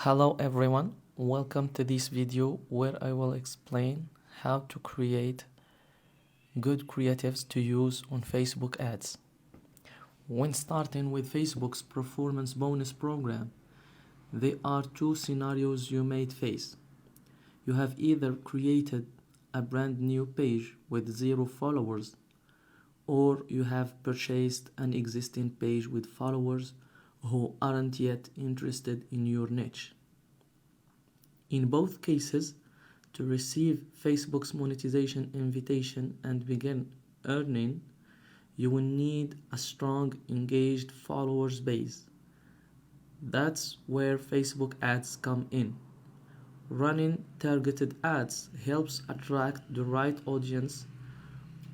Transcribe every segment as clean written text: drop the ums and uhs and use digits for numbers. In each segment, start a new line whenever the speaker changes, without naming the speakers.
Hello everyone, welcome to this video where I will explain how to create good creatives to use on Facebook ads. When starting with Facebook's performance bonus program, there are two scenarios you may face. You have either created a brand new page with 0 followers, or you have purchased an existing page with followers who aren't yet interested in your niche. In both cases, to receive Facebook's monetization invitation and begin earning, you will need a strong, engaged followers base. That's where Facebook ads come in. Running targeted ads helps attract the right audience,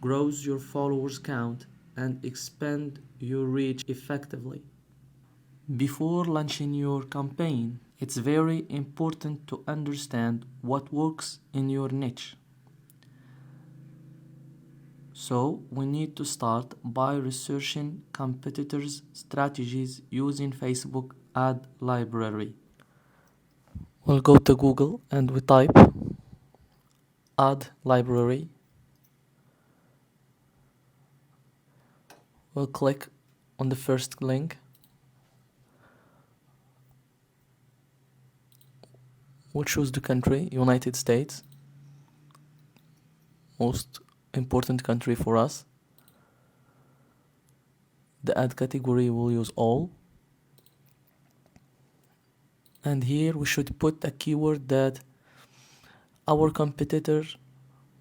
grows your followers count, and expand your reach effectively. Before launching your campaign, it's very important to understand what works in your niche. So we need to start by researching competitors' strategies using Facebook ad library. We'll go to Google and we type ad library. We'll click on the first link. We'll choose the country, United States, most important country for us. The ad category will use all. And here we should put a keyword that our competitor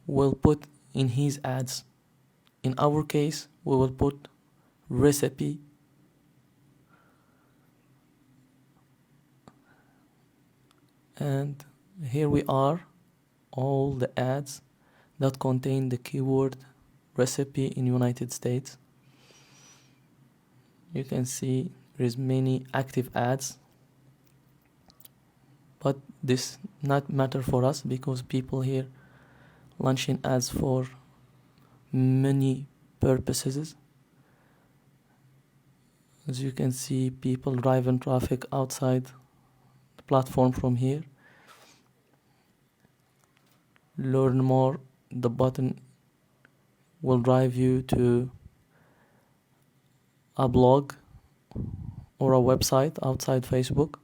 will put in his ads. In our case, we will put recipe. And here we are, all the ads that contain the keyword recipe in United States. You can see there is many active ads, but this not matter for us because people here launching ads for many purposes. As you can see, people driving traffic outside the platform from here. Learn more, the button will drive you to a blog or a website outside Facebook.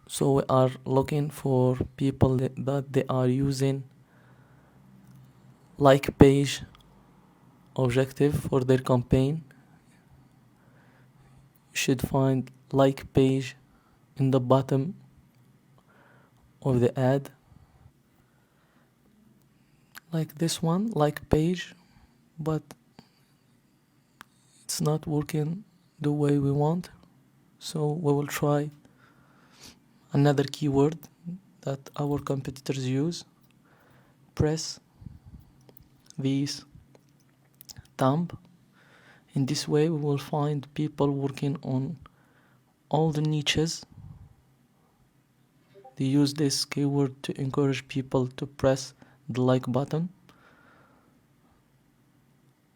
So we are looking for people that they are using like page objective for their campaign. You should find like page in the bottom of the ad. Like this one, like page, but it's not working the way we want. So we will try another keyword that our competitors use. Press this thumb. In this way we will find people working on all the niches. They use this keyword to encourage people to press the like button.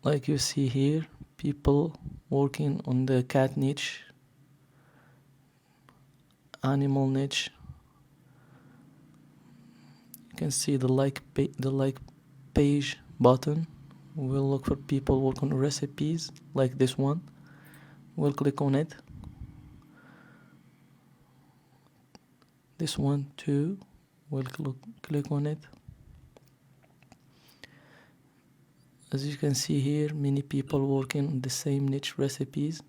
Like you see here, people working on the cat niche, animal niche. You can see the like page button. We'll look for people work on recipes like this one. We'll click on it. This one too. We'll click on it. As you can see here, many people working on the same niche recipes.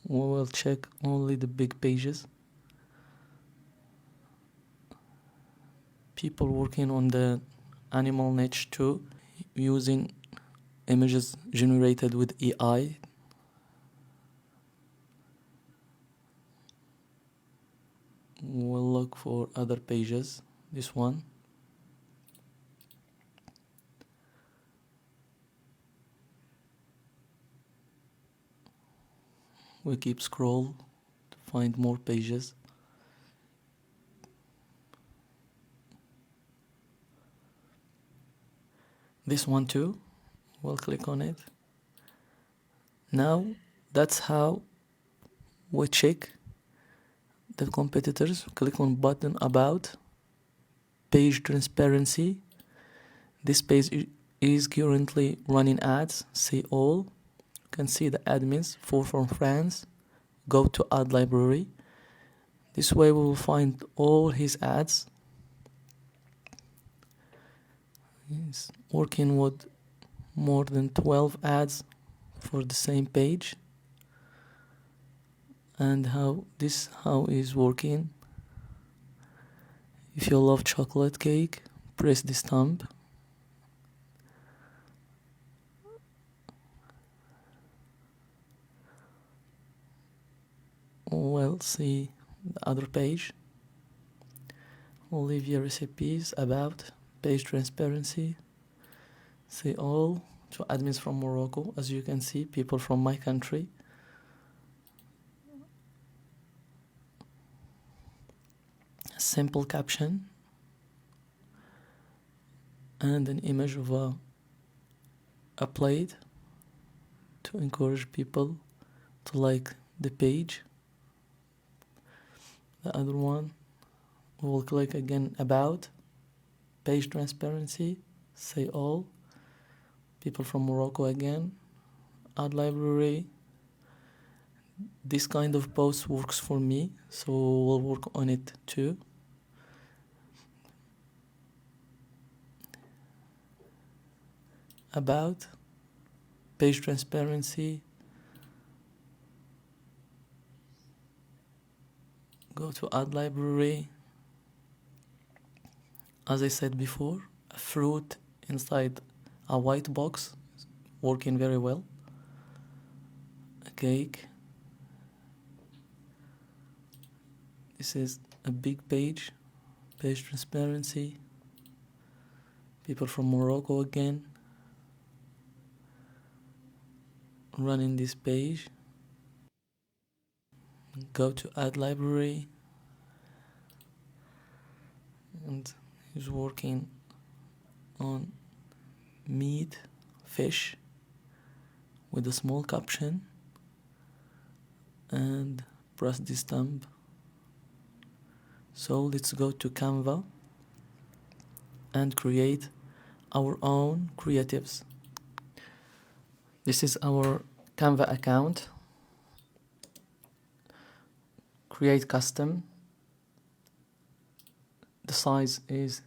We will check only the big pages. People working on the animal niche too, using images generated with AI. We'll look for other pages. This one. We keep scroll to find more pages. This one too. We'll click on it. Now that's how we check the competitors. Click on button about page transparency. This page is currently running ads. See all. You can see the admins, 4 from France. Go to ad library. This way we will find all his ads. He's working with more than 12 ads for the same page. And how is working. If you love chocolate cake, press this thumb. Well, see the other page. Olivia recipes, about page transparency. See all to admins from Morocco. As you can see, people from my country. A simple caption and an image of a plate to encourage people to like the page. The other one, we will click again about page transparency, say all, people from Morocco again, ad library. This kind of post works for me, so we'll work on it too. About page transparency, go to ad library. As I said before, a fruit inside a white box, working very well. A cake. This is a big page transparency. People from Morocco again, running this page. Go to ad library, and he's working on meat, fish, with a small caption, and press this thumb. So let's go to Canva and create our own creatives. This is our Canva account. Create custom. The size is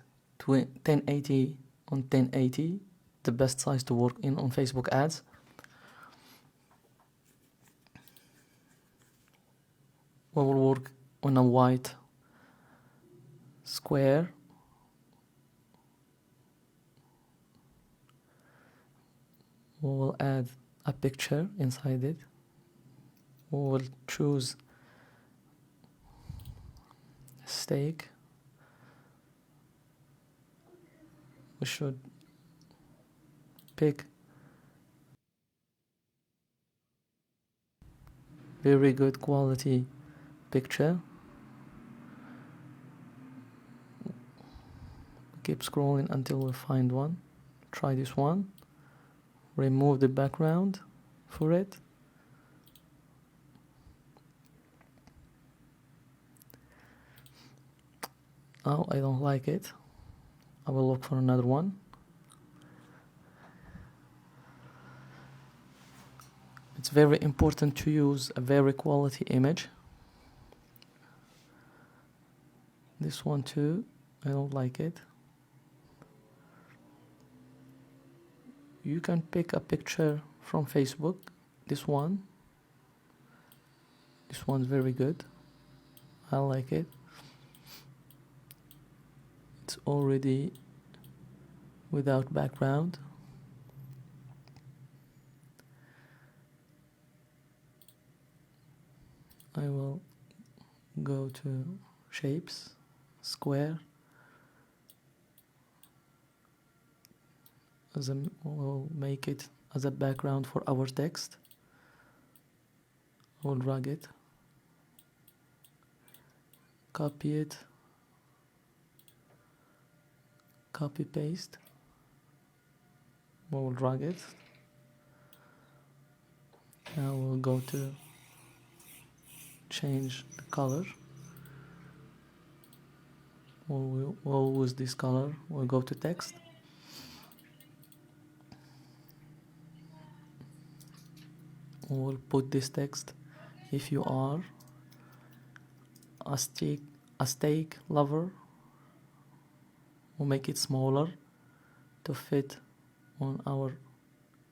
1080 on 1080, the best size to work in on Facebook ads. We will work on a white square. We will add a picture inside it. We will choose a steak. We should pick very good quality picture. Keep scrolling until we find one. Try this one. Remove the background for it. Oh, I don't like it. I will look for another one. It's very important to use a very quality image. This one too, I don't like it. You can pick a picture from Facebook. This one's very good. I like it. It's already without background. I will go to shapes, square. We'll make it as a background for our text. We'll drag it, copy it, copy paste. We'll drag it. Now we'll go to change the color. We'll use this color. We'll go to text. We'll put this text. If you are a steak lover, we'll make it smaller to fit on our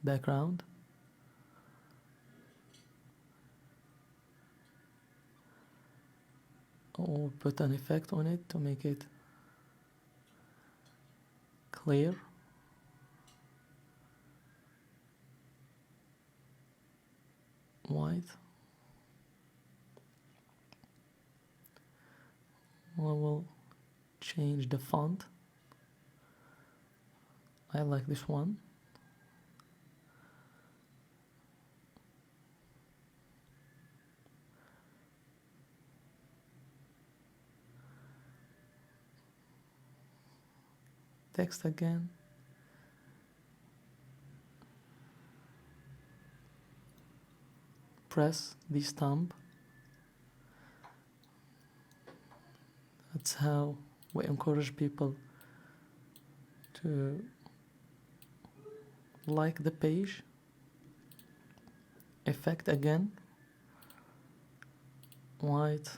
background. We'll put an effect on it to make it clear. White. We will change the font. I like this one. Text again. Press this thumb. That's how we encourage people to like the page. Effect again. White.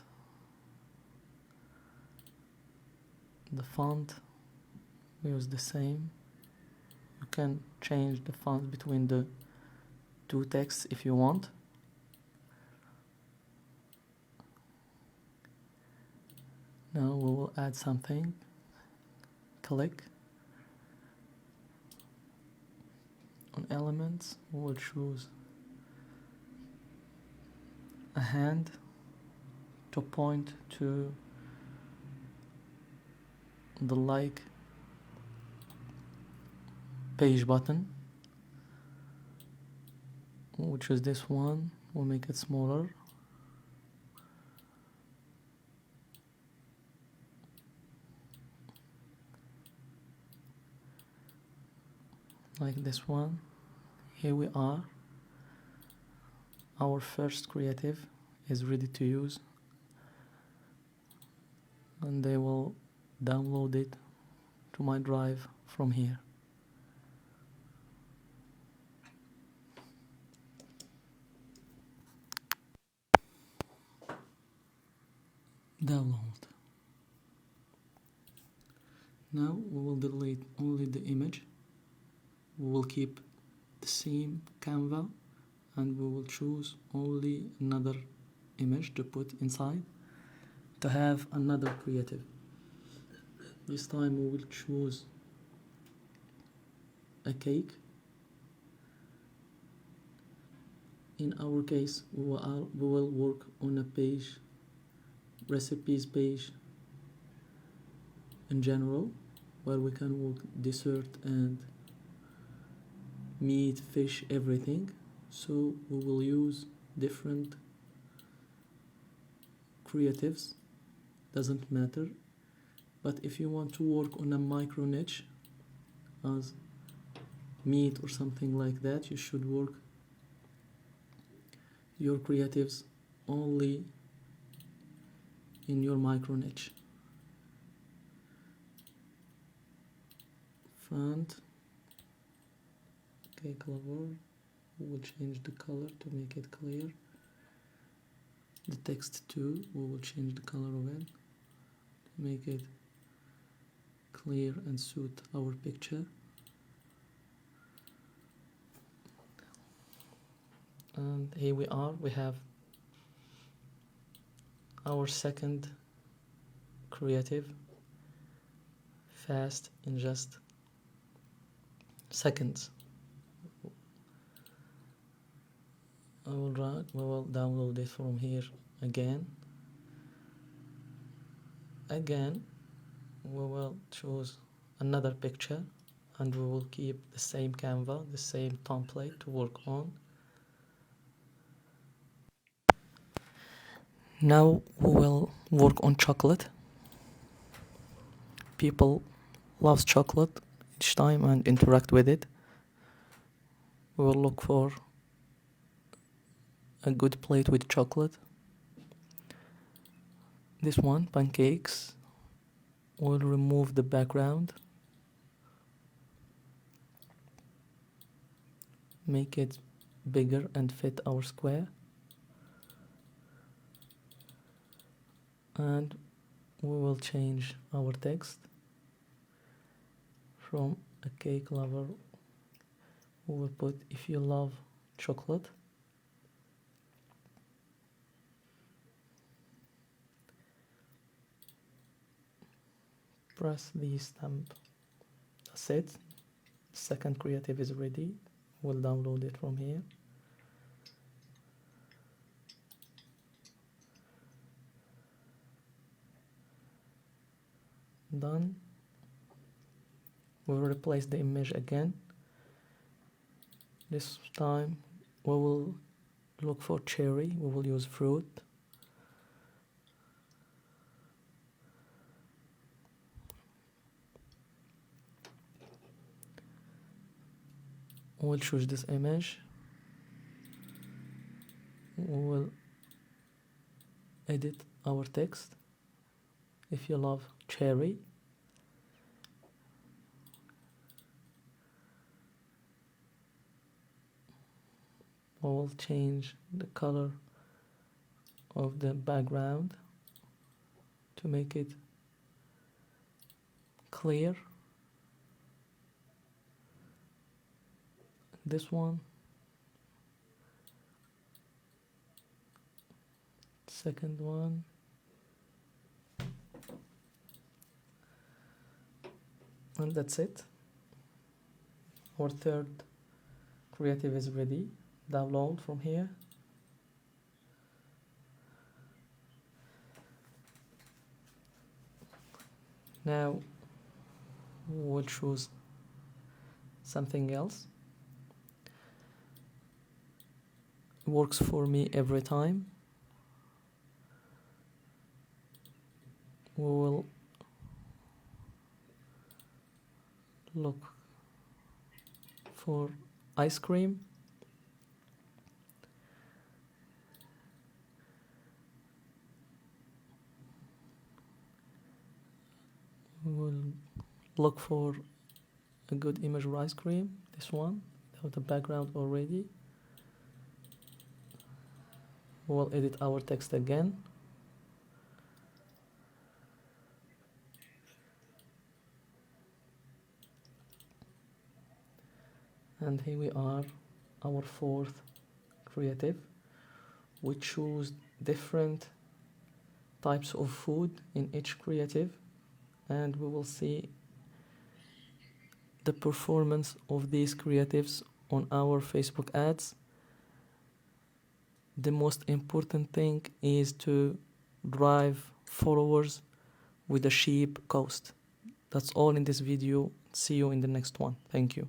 The font, we use the same. You can change the font between the two texts if you want. Now we will add something. Click on elements. We will choose a hand to point to the like page button. We'll choose this one. We'll make it smaller. Like this one. Here we are. Our first creative is ready to use, and they will download it to my drive from here. Download. Now we will delete only the image. We will keep the same Canva, and we will choose only another image to put inside to have another creative. This time we will choose a cake. In our case, we will work on a page, recipes page in general, where we can work dessert and meat, fish, everything. So we will use different creatives, doesn't matter. But if you want to work on a micro niche as meat or something like that, you should work your creatives only in your micro niche. Font. Okay, color. We will change the color to make it clear. The text too, we will change the color of it to make it clear and suit our picture. And here we are, we have our second creative, fast in just seconds. We will download it from here again. Again, we will choose another picture, and we will keep the same Canva, the same template to work on. Now we will work on chocolate. People love chocolate each time and interact with it. We will look for a good plate with chocolate. This one, pancakes. We'll remove the background. Make it bigger and fit our square. And we will change our text from a cake lover. We will put, if you love chocolate. Press the stamp. That's it. Second creative is ready. We'll download it from here. Done. We'll replace the image again. This time we will look for cherry. We will use fruit. We'll choose this image. We will edit our text. If you love cherry. We will change the color of the background to make it clear. This one. Second one. And that's it. Our third creative is ready. Download from here. Now we'll choose something else. Works for me every time. We will look for ice cream. We will look for a good image of ice cream. This one, without the background already. We will edit our text again. And here we are, our fourth creative. We choose different types of food in each creative, and we will see the performance of these creatives on our Facebook ads. The most important thing is to drive followers with a cheap cost. That's all in this video. See you in the next one. Thank you.